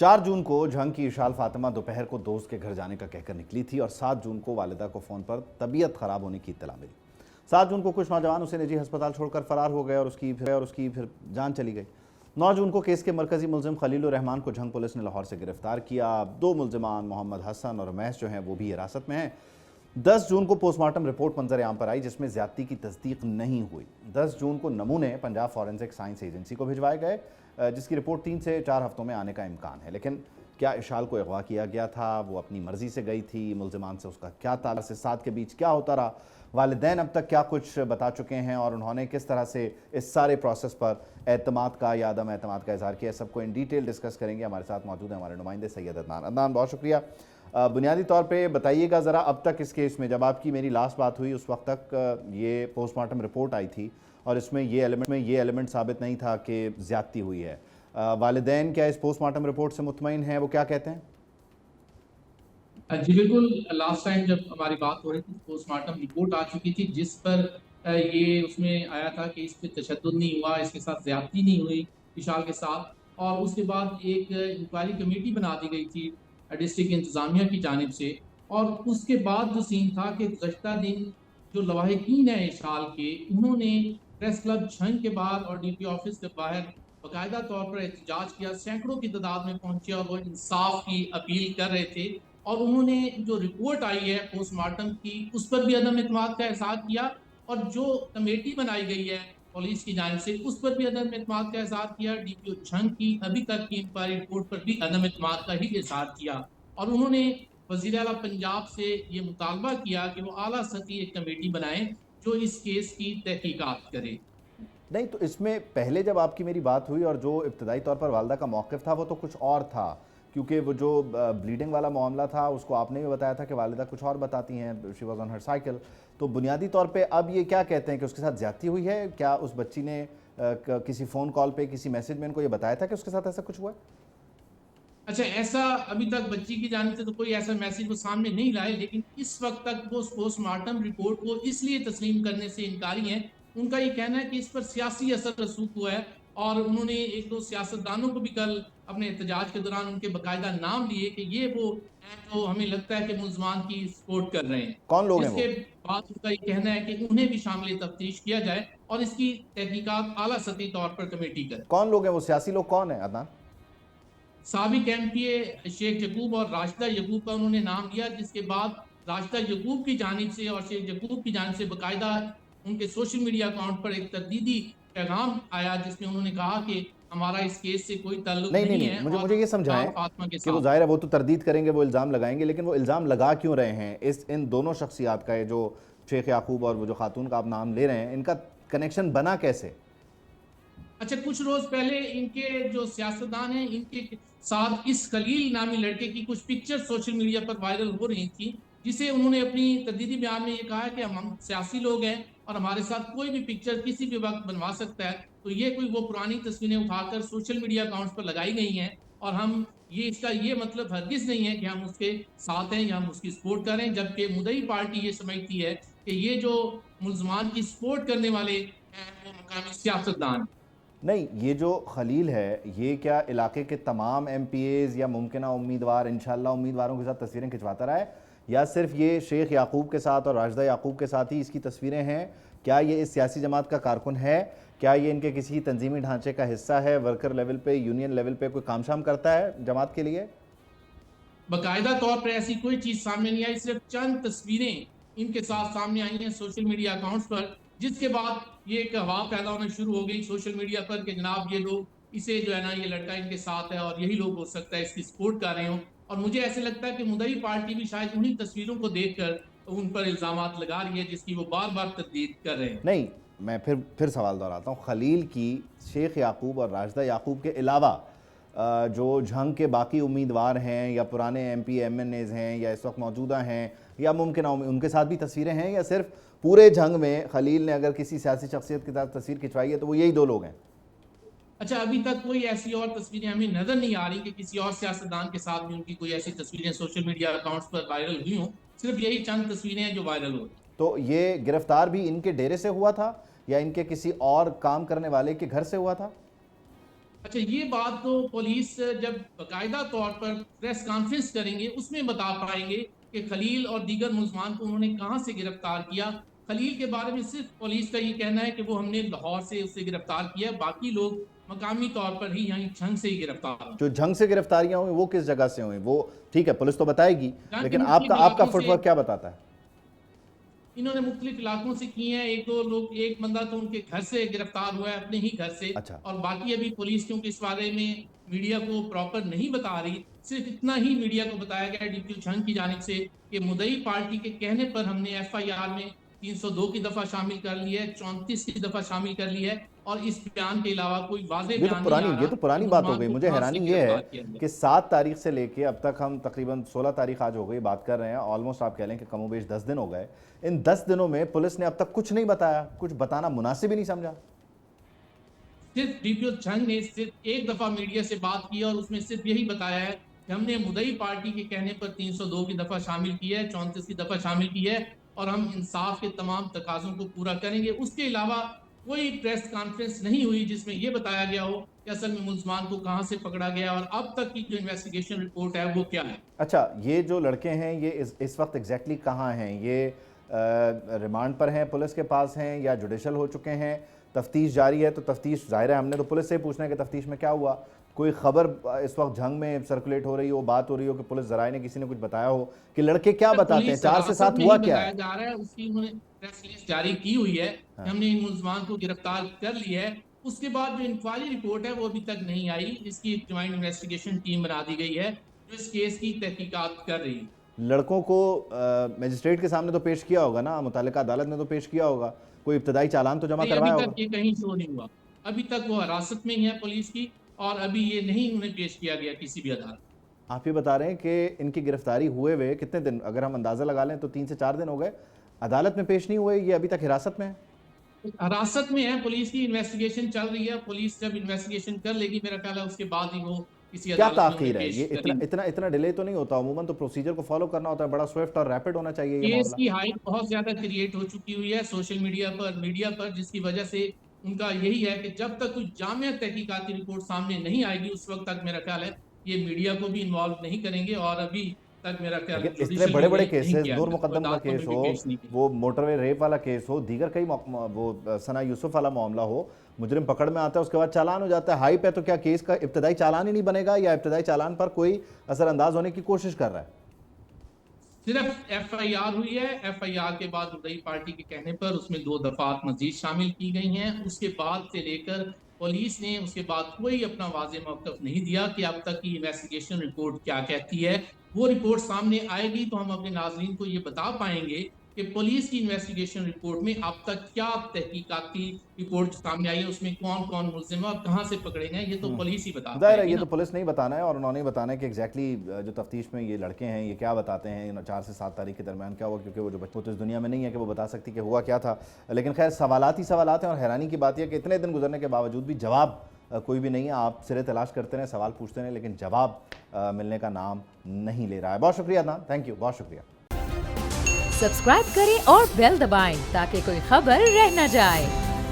4 जून को झंग की इशाल फातिमा दोपहर को दोस्त के घर जाने का कहकर निकली थी और 7 जून को वालिदा को फ़ोन पर तबीयत ख़राब होने की इत्तला मिली। 7 जून को कुछ नौजवान उसे निजी अस्पताल छोड़कर फरार हो गए और उसकी फिर जान चली गई। 9 जून को केस के मरकजी मुलजिम खलीलुर रहमान को झंग पुलिस ने लाहौर से गिरफ्तार किया। 2 मुलजिमान मोहम्मद हसन और महस जो हैं वो भी हिरासत में हैं। 10 जून को पोस्टमार्टम रिपोर्ट मंजर आम पर आई जिसमें ज्यादती की तस्दीक नहीं हुई। 10 जून को नमूने पंजाब फॉरेंसिक साइंस एजेंसी को भिजवाए गए जिसकी रिपोर्ट 3 से 4 हफ्तों में आने का इम्कान है। लेकिन क्या इशाल को अगवा किया गया था, वो अपनी मर्जी से गई थी, मुलजिमान से उसका क्या ताल्लुक से 7 के बीच क्या होता रहा, वालिदैन अब तक क्या कुछ बता चुके हैं और उन्होंने किस तरह से इस सारे प्रोसेस पर एतमाद का या अदम एतमाद का इजहार किया, सबको इन डिटेल डिस्कस करेंगे। हमारे साथ मौजूद हैं हमारे नुमाइंदे सैयद अदनान। अदनान, बहुत शुक्रिया। बुनियादी तौर पे बताइएगा ज़रा, अब तक इस केस में जब आपकी मेरी लास्ट बात हुई उस वक्त तक ये पोस्टमार्टम रिपोर्ट आई थी और इसमें ये एलिमेंट साबित नहीं था कि ज़्यादती हुई है। वालिदैन क्या इस पोस्टमार्टम रिपोर्ट से मुतमईन हैं, वो क्या कहते हैं? जी बिल्कुल, लास्ट टाइम जब हमारी बात हो रही थी पोस्टमार्टम रिपोर्ट आ चुकी थी जिस पर ये उसमें आया था कि इस पे तशद्दुद नहीं हुआ, इसके साथ ज्यादती नहीं हुई इशाल के साथ। और उसके बाद एक इंक्वायरी कमेटी बना दी गई थी डिस्ट्रिक्ट इंतजामिया की जानिब से। और उसके बाद जो सीन था कि गुज़श्ता दिन जो लवाहिकीन है इशाल के, उन्होंने प्रेस क्लब झंग के बाहर और डीपी ऑफिस के बाहर बाकायदा तौर पर एहतजाज किया, सैकड़ों की तादाद में पहुंचे और वो इंसाफ की अपील कर रहे थे। और उन्होंने जो रिपोर्ट आई है पोस्टमार्टम की उस पर भी अदम एतमाद का एहसास किया, और जो कमेटी बनाई गई है पुलिस की जानिब से उस पर भी अदम एतमाद का एहसास किया। डीपीओ झंग की अभी तक की इंक्वायरी रिपोर्ट पर भी अदम एतमाद का ही एहसास किया। और उन्होंने वज़ीर आला पंजाब से ये मुतालबा किया कि वो आला सतही एक कमेटी बनाए जो इस केस की तहकीकात करे। नहीं, तो इसमें पहले जब आपकी मेरी बात हुई और जो इब्तदाई तौर पर वालदा का मौक़िफ़ था वो तो कुछ और था, क्योंकि वो जो ब्लीडिंग वाला मामला था उसको आपने भी बताया था कि वालिदा कुछ और बताती हैं, she was on her cycle. तो बुनियादी तौर पे अब ये क्या कहते हैं कि उसके साथ ज़्यादती हुई है? क्या उस बच्ची ने किसी फ़ोन कॉल पे, किसी मैसेज में इनको ये बताया था कि उसके साथ ऐसा कुछ हुआ है? अच्छा, ऐसा अभी तक बच्ची की जानिब से तो कोई ऐसा मैसेज वो सामने नहीं लाए, लेकिन इस वक्त तक वो पोस्टमार्टम रिपोर्ट को इसलिए तस्लीम करने से इनकारी हैं। उनका ये कहना है कि इस पर सियासी असर रसूख हुआ है। और उन्होंने एक दो सियासतदानों को भी कल अपने एहतजाज के दौरान उनके बाकायदा नाम लिए कि ये वो हैं जो हमें लगता है कि मुलजमान की सपोर्ट कर रहे हैं। कौन लोग हैं जिसके वो? बाद उनका ये कहना है कि उन्हें भी शामिल तफ्तीश किया जाए और इसकी तहकीकात आला सतही तौर पर कमेटी करे। कौन लोग हैं वो? सियासी लोग कौन हैं अदनान? साबिक एमपीए शेख यकूब और राशिदा यकूब का उन्होंने नाम लिया, जिसके बाद राशिदा यकूब की जानिब से और शेख यकूब की जानिब से बाकायदा उनके सोशल मीडिया अकाउंट पर एक तरदीदी पैगाम आया जिसमें उन्होंने कहा कि हमारा इस केस से कोई ताल्लुक नहीं नहीं नहीं नहीं, है मुझे और मुझे ये इशाल समझाएं फातिमा के कि वो साथ। जाहिर है वो तो तरदीद करेंगे, वो इल्ज़ाम लगाएंगे, लेकिन वो इल्ज़ाम लगा क्यों रहे हैं? इन दोनों शख्सियात का, ये जो शेख याकूब और वो जो खातून का आप नाम ले रहे हैं, इनका कनेक्शन बना कैसे? अच्छा, कुछ रोज पहले इनके जो सियासतदान हैं इनके साथ इस खलील नामी लड़के की कुछ पिक्चर सोशल मीडिया पर वायरल हो रही थी, जिसे उन्होंने अपनी तदीदी बयान में ये कहा है कि हम सियासी लोग हैं और हमारे साथ कोई भी पिक्चर किसी भी वक्त बनवा सकता है। तो ये कोई वो पुरानी तस्वीरें उठाकर सोशल मीडिया अकाउंट्स पर लगाई गई हैं, और हम ये इसका ये मतलब हरगिज नहीं है कि हम उसके साथ हैं या हम उसकी सपोर्ट करें, जबकि मुदई पार्टी ये समझती है कि ये जो मुलजमान की सपोर्ट करने वाले हैं वो मुकामी सियासतदान। नहीं, ये जो खलील है, ये क्या इलाके के तमाम एमपीएज़ या मुमकिना उम्मीदवार, इंशाल्लाह उम्मीदवारों के साथ तस्वीरें खिंचवाता रहा है, या सिर्फ ये शेख याकूब के साथ और राशिदा याकूब के साथ ही इसकी तस्वीरें हैं? क्या ये इस सियासी जमात का कारकुन है? क्या ये इनके किसी तंजीमी ढांचे का हिस्सा है? वर्कर लेवल पे, यूनियन लेवल पे कोई काम शाम करता है जमात के लिए? बाकायदा तौर पर ऐसी कोई चीज सामने नहीं आई, सिर्फ चंद तस्वीरें इनके साथ सामने आई हैं सोशल मीडिया अकाउंट्स पर, जिसके बाद ये एक हवा पैदा होना शुरू हो गई सोशल मीडिया पर कि जनाब ये लोग, इसे जो है ना, ये लड़का इनके साथ है और यही लोग हो सकता है इसकी सपोर्ट कर रहे हो। और मुझे ऐसे लगता है कि मुदई पार्टी भी शायद उन्हीं तस्वीरों को देखकर उन पर इल्जाम लगा रही है जिसकी वो बार बार तरदीद कर रहे हैं। नहीं, मैं फिर सवाल दोहराता हूँ। खलील की शेख याकूब और राशिदा याकूब के अलावा जो झंग के बाकी उम्मीदवार हैं या पुराने एमपी एमएनएज़ हैं या इस वक्त मौजूदा हैं या मुमकिन उनके साथ भी तस्वीरें हैं, या सिर्फ पूरे झंग में खलील ने अगर किसी सियासी शख्सियत के साथ तस्वीर खिंचवाई है तो वो यही 2 लोग हैं? अच्छा, अभी तक कोई ऐसी और तस्वीरें हमें नजर नहीं आ रही कि किसी और सियासतदान के साथ भी उनकी कोई ऐसी तस्वीरें सोशल मीडिया अकाउंट्स पर वायरल हुई हों। सिर्फ यही चंद तस्वीरें हैं जो वायरल हो रही। तो ये गिरफ्तार भी इनके डेरे से हुआ था या इनके किसी और काम करने वाले के घर से हुआ था? अच्छा, ये बात तो पुलिस जब बाकायदा तौर पर प्रेस कॉन्फ्रेंस करेंगे उसमें बता पाएंगे कि खलील और दीगर मुलजमान को उन्होंने कहाँ से गिरफ्तार किया। खलील के बारे में सिर्फ पुलिस का ये कहना है कि वो हमने लाहौर से उससे गिरफ्तार किया, बाकी लोग मकामी तौर पर ही यहाँ झंग से ही गिरफ्तार हुए। जो झंग से गिरफ्तारियां हुई वो किस जगह से हुई, वो ठीक है पुलिस तो बताएगी, जहाँ के लेकिन आपका मुख्तलिफ आपका इलाकों से फुटवर्क क्या बताता है? इन्होंने मुख्तलिफ इलाकों से किए हैं। एक दो लोग, एक बंदा तो उनके घर से गिरफ्तार हुआ है, अपने ही घर से। अच्छा, और बाकी अभी पुलिस क्योंकि इस बारे में मीडिया को प्रॉपर नहीं बता रही, सिर्फ इतना ही मीडिया को बताया गया डीपीओ झंग की जानिब से कि मुद्दई पार्टी के कहने पर हमने एफआईआर में 302 की दफा शामिल कर ली है, 34 की दफा शामिल कर ली है, और इस बयान के अलावा कोई वाज़ेह बयान नहीं आ ये रहा तो कि पुरानी बात हो मुलजमान गई। को मुझे कहाँ से हैरानी ये है गिरफ्तार किया गया। कि 7 तारीख से लेके अब तक हम तकरीबन 16 तारीख आज हो गई बात कर रहे हैं, ऑलमोस्ट आप कह लें कि कमोबेश 10 दिन हो गए। इन 10 दिनों में पुलिस ने अब तक कुछ नहीं बताया, कुछ बताना मुनासिब ही नहीं समझा। सिर्फ डीपीओ झंग ने सिर्फ एक दफा मीडिया से बात की और उसमें सिर्फ यही बताया है कि हमने मुद्दई पार्टी के कहने पर 302 की दफा शामिल की है, 34 की दफा शामिल की है, और हम इंसाफ के तमाम तकाजों को पूरा करेंगे। उसके अलावा कोई प्रेस कॉन्फ्रेंस नहीं हुई जिसमें यह बताया गया हो कि असल में मुलजमान को कहाँ से पकड़ा गया और अब तक की जो इन्वेस्टिगेशन रिपोर्ट है वो क्या है। अच्छा, ये जो लड़के हैं ये इस वक्त एग्जैक्टली कहाँ हैं? ये रिमांड पर हैं, पुलिस के पास हैं, या जुडिशल हो चुके हैं? तफ्तीश जारी है, तो तफ्तीश जाहिर है हमने तो पुलिस से ही पूछना है कि तफ्तीश में क्या हुआ। कोई खबर इस वक्त झंग में सर्कुलेट हो रही हो, बात हो रही हो कि पुलिस जराए ने किसी ने कुछ बताया हो कि लड़के क्या बताते हैं, 4 से 7 हुआ क्या है? जा रहा है उसकी उन्होंने प्रेस रिलीज जारी की हुई है कि हमने इन मुलजमान को गिरफ्तार कर लिया है। उसके बाद जो इंक्वायरी रिपोर्ट है वो अभी तक नहीं आई। इसकी एक ज्वाइंट इन्वेस्टिगेशन टीम बना दी गई है जो इस केस की तहकीकात कर रही है। लड़कों को मजिस्ट्रेट के सामने तो पेश किया होगा ना, मुतालिका अदालत में तो पेश किया होगा, कोई इब्तदाई चालान तो जमा नहीं, अभी करवाया तक होगा। ये कहीं शो नहीं हुआ। अभी तक वो हिरासत में ही है पुलिस की, और अभी ये नहीं उन्हें पेश किया गया किसी भी अदालत। आप ये बता रहे हैं कि इनकी गिरफ्तारी हुए हुए कितने दिन, अगर हम अंदाजा लगा लें तो 3 से 4 दिन हो गए, अदालत में पेश नहीं हुए, ये अभी तक हिरासत में है? हिरासत में है, पुलिस की इन्वेस्टिगेशन चल रही है। पुलिस जब इन्वेस्टिगेशन कर लेगी मेरा ख्याल है उसके बाद ही वो किसी क्या अदालत में उन्हें ताखीर है? पेश ये इतना करेंगे। इतना इतना डिले तो नहीं होता? अमूमन तो प्रोसीजर को फॉलो करना होता है, बड़ा स्विफ्ट और रैपिड होना चाहिए ये केस मामला। की हाइप बहुत ज्यादा क्रिएट हो चुकी हुई है सोशल मीडिया पर, जिसकी वजह से उनका यही है कि जब तक कोई जामिया तहकीकाती रिपोर्ट सामने नहीं आएगी उस वक्त तक मेरा ख्याल है ये मीडिया को भी इन्वॉल्व नहीं करेंगे। और अभी तक मेरा ख्याल लेकिन इतने जुडिशल बड़े में बड़े नहीं केसेस, किया नूर गया, मुकद्दम का अदालतों केस में भी हो, पेश नहीं किया। वो मोटरवे रेप वाला केस हो, दीगर कई वो सना यूसुफ वाला मामला हो, मुजरिम पकड़ में आता है उसके बाद चालान हो जाता है। हाइप है तो क्या केस का इब्तदाई चालान ही नहीं बनेगा, या इब्तदाई चालान पर कोई असरअंदाज होने की कोशिश कर रहा है? सिर्फ एफआईआर हुई है। एफआईआर के बाद मुद्दई पार्टी के कहने पर उसमें 2 दफात मजीद शामिल की गई हैं। उसके बाद से लेकर पुलिस ने उसके बाद कोई अपना वाज़ेह मौक़िफ़ नहीं दिया कि अब तक की इन्वेस्टिगेशन रिपोर्ट क्या कहती है। वो रिपोर्ट सामने आएगी तो हम अपने नाज़रीन को ये बता पाएंगे कि पुलिस की इन्वेस्टिगेशन रिपोर्ट में अब तक क्या तहकीकाती रिपोर्ट सामने आई है, उसमें कौन कौन मुलजिम है और कहाँ से पकड़े गए, ये तो पुलिस ही बता जाहिर है पाएगी ये ना। तो पुलिस नहीं बताना है, और उन्होंने ही बताना है कि एग्जैक्टली जो तफ्तीश में ये लड़के हैं ये क्या बताते हैं 4 से 7 तारीख के दरमियान क्या हुआ, क्योंकि वो जो बच्चे तो इस दुनिया में नहीं है कि वो बता सकती कि हुआ क्या था। लेकिन खैर सवालात ही सवालात हैं, और हैरानी की बात यह कि इतने दिन गुजरने के बावजूद भी जवाब कोई भी नहीं है। आप सिरे तलाश करते रहें, सवाल पूछते रहें, लेकिन जवाब मिलने का नाम नहीं ले रहा है। बहुत शुक्रिया अदनान, थैंक यू, बहुत शुक्रिया। सब्सक्राइब करें और बेल दबाएं ताकि कोई खबर रह न जाए।